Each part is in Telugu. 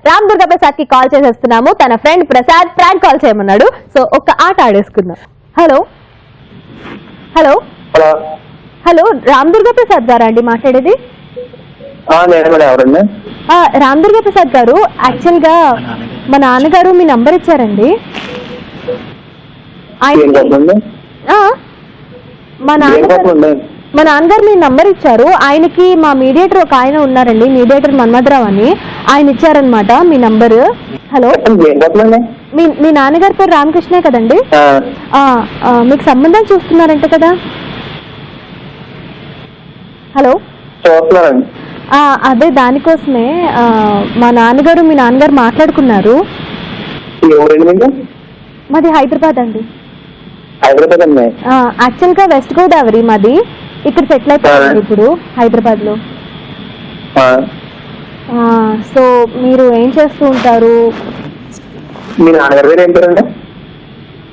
రామ్ దుర్గా ప్రసాద్ కి కాల్ చేసేస్తున్నాము. తన ఫ్రెండ్ ప్రసాద్ ప్రాంక్ కాల్ చేయమన్నాడు. సో ఒక్క ఆట ఆడేసుకుందాం. Hello hello hello hello Ram Durga Prasad గారా అండి మాట్లాడేది? ఎవరండి? రామ్ దుర్గా ప్రసాద్ గారు, యాక్చువల్ గా మా నాన్నగారు మీ నంబర్ ఇచ్చారండి. మా నాన్నగారు మీ నంబర్ ఇచ్చారు. ఆయనకి మా మీడియేటర్ ఒక ఆయన ఉన్నారండి, మీడియేటర్ మన్మథరావు అని, ఆయన ఇచ్చారనమాట మీ నంబరు. హలో, మీ నాన్నగారి పేరు రామకృష్ణే కదండి? మీకు సంబంధం చూస్తున్నారంట కదా? హలో, అదే దానికోసమే మా నాన్నగారు మీ నాన్నగారు మాట్లాడుకున్నారు. మాది హైదరాబాద్ అండి. యాక్చువల్ గా వెస్ట్ గోదావరి మాది. ఇక్కడ సెటిల్ అయిపోయింది ఇప్పుడు హైదరాబాద్ లో. సో మీరు ఏం చేస్తూ ఉంటారు?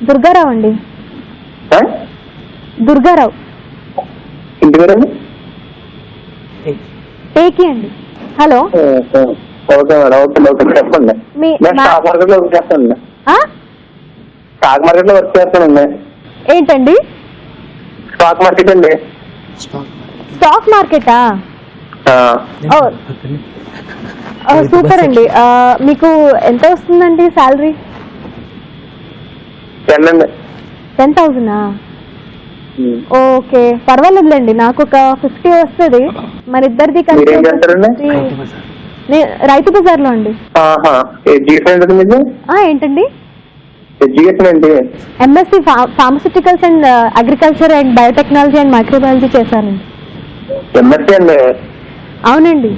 దుర్గారావు అండి. దుర్గారావు ఏకి అండి. హలో, చెప్పండి. స్టాక్ మార్కెట్ లో వర్క్ చేస్తానండి. ఏంటండి? స్టాక్ మార్కెట్ అండి. స్టాక్ మార్కెటా? సూపర్ అండి. మీకు ఎంత వస్తుందండి శాలరీ? 10,000. ఓకే, పర్వాలేదులేండి, నాకు ఒక 50 వస్తుంది. మన ఇద్దరిది కలిసి. రైతు బజార్ లో అండి. ఏంటండి? MSc pharmaceuticals and agriculture and biotechnology and microbiology చేశానండి. అవునండి.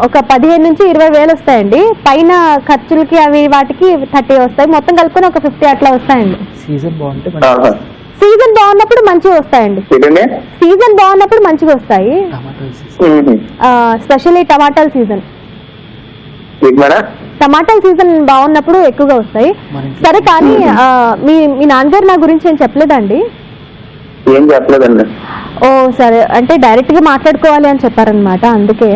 ఒక 15 నుంచి 20 వేలు వస్తాయండి. పైన ఖర్చులకి అవి వాటికి 30 వస్తాయి. మొత్తం కలుపుకొని ఒక 50 అట్లా వస్తాయండి. సీజన్ బాగున్నప్పుడు మంచిగా వస్తాయండి. సీజన్ బాగున్నప్పుడు మంచిగా వస్తాయి. స్పెషల్లీ టమాటాల సీజన్ బాగున్నప్పుడు ఎక్కువగా వస్తాయి. సరే, కానీ మీ నాన్నగారు నా గురించి ఏం చెప్పలేదండి? ఏం చెప్పలేదండి. ఓ సరే, అంటే డైరెక్ట్ గా మాట్లాడుకోవాలి అని చెప్పారనమాట. అందుకే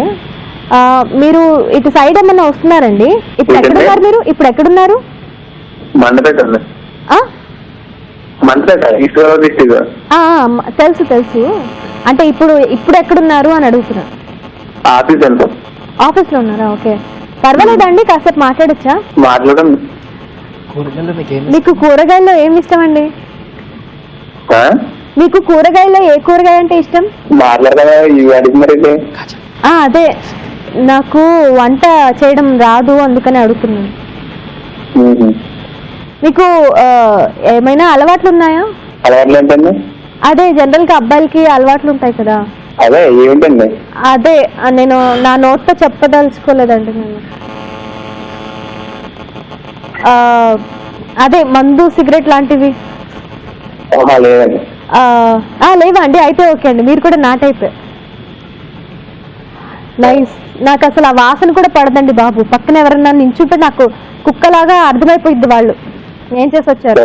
మీరు ఇటు సైడ్ ఏమన్నా వస్తున్నారండి? ఇప్పుడు ఎక్కడున్నారు మీరు? ఇప్పుడు ఎక్కడున్నారు? తెలుసు తెలుసు. అంటే ఇప్పుడు ఎక్కడున్నారు అని అడుగుతున్నా. ఆఫీస్ లో ఉన్నారా? ఓకే, పర్వాలేదండి, కాసేపు మాట్లాడచ్చా? మాట్లాడండి. మీకు కూరగాయల్లో ఏమి ఇష్టం అండి? మీకు కూరగాయల్లో ఏ కూరగాయ అంటే ఇష్టం? అదే, నాకు వంట చేయడం రాదు, అందుకని అడుగుతున్నాను. మీకు ఏమైనా అలవాట్లు ఉన్నాయా? అదే జనరల్ గా అబ్బాయిలకి అలవాట్లు ఉంటాయి కదా. అదే నేను నా నోట్తో చెప్పదలుచుకోలేదండి. నేను అదే మందు, సిగరెట్ లాంటివి లేవా అండి? అయితే ఓకే అండి, మీరు కూడా నా టైపే. నైస్. నాకు అసలు ఆ వాసన కూడా పడదండి బాబు. పక్కన ఎవరన్నా నించుంటే నాకు కుక్కలాగా అర్థమైపోయింది వాళ్ళు ఏం చేసి వచ్చారు.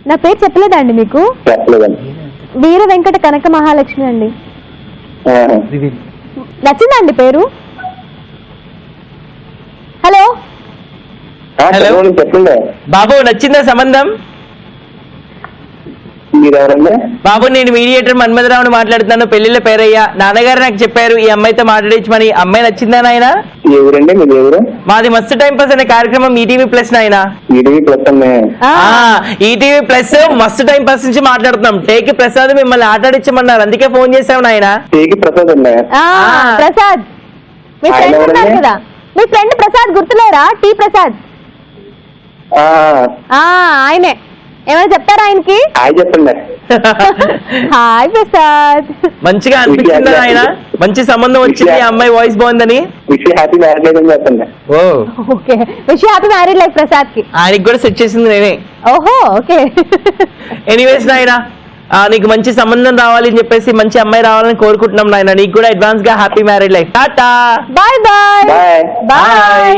నా పేరు చెప్పలేదా అండి మీకు? వీర వెంకట కనక మహాలక్ష్మి అండి. నచ్చిందా అండి పేరు? హలో చెప్పండి బాబు, నచ్చిందా సంబంధం? బాబు, నేను మీడియేటర్ మన్మథరావుని మాట్లాడుతున్నాను. పెళ్లిళ్ళ పేరయ్యా. నాన్నగారు నాకు చెప్పారు ఈ అమ్మాయితో మాట్లాడించమని. అమ్మాయి నచ్చిందా నాయన? ఎవరండి మీరు? ఎవరు? మాది మస్తు టైం పాస్ అనే కార్యక్రమం ఈటీవీ ప్లస్ నాయన. ఈటీవీ ప్లస్ మస్తు టైం పాస్ నుంచి మాట్లాడుతున్నాం. టేకి ప్రసాద్ మిమ్మల్ని ఆటాడించమన్నారు, అందుకే ఫోన్ చేసాం నాయన. ప్రసాద్ మీ ఫ్రెండ్ ఉన్నారు కదా, మీ ఫ్రెండ్ ప్రసాద్ గుర్తులేరా? టీ ప్రసాద్ ఆయనే. ఏమైనా చెప్తారా ఆయనకి? చెప్పండి. హాయ్ ప్రసాద్. మంచిగా అనిపించిందా ఆయన? మంచి సంబంధం వచ్చింది, అమ్మాయి వాయిస్ బాగుందని. హ్యాపీ మ్యారేడ్ లైఫ్ చెప్పండి. Okay, wish happy married life Prasad కి. ఆయనకి కూడా సెట్ చేసింది నేనే. ఓహో, ఓకే. ఎనీవేస్ నాయన, నీకు మంచి సంబంధం రావాలి అని చెప్పేసి, మంచి అమ్మాయి రావాలని కోరుకుంటున్నాం నాయన. నీకు కూడా అడ్వాన్స్ గా హ్యాపీ మ్యారేడ్ లైఫ్. టాటా, బాయ్ బాయ్ బాయ్.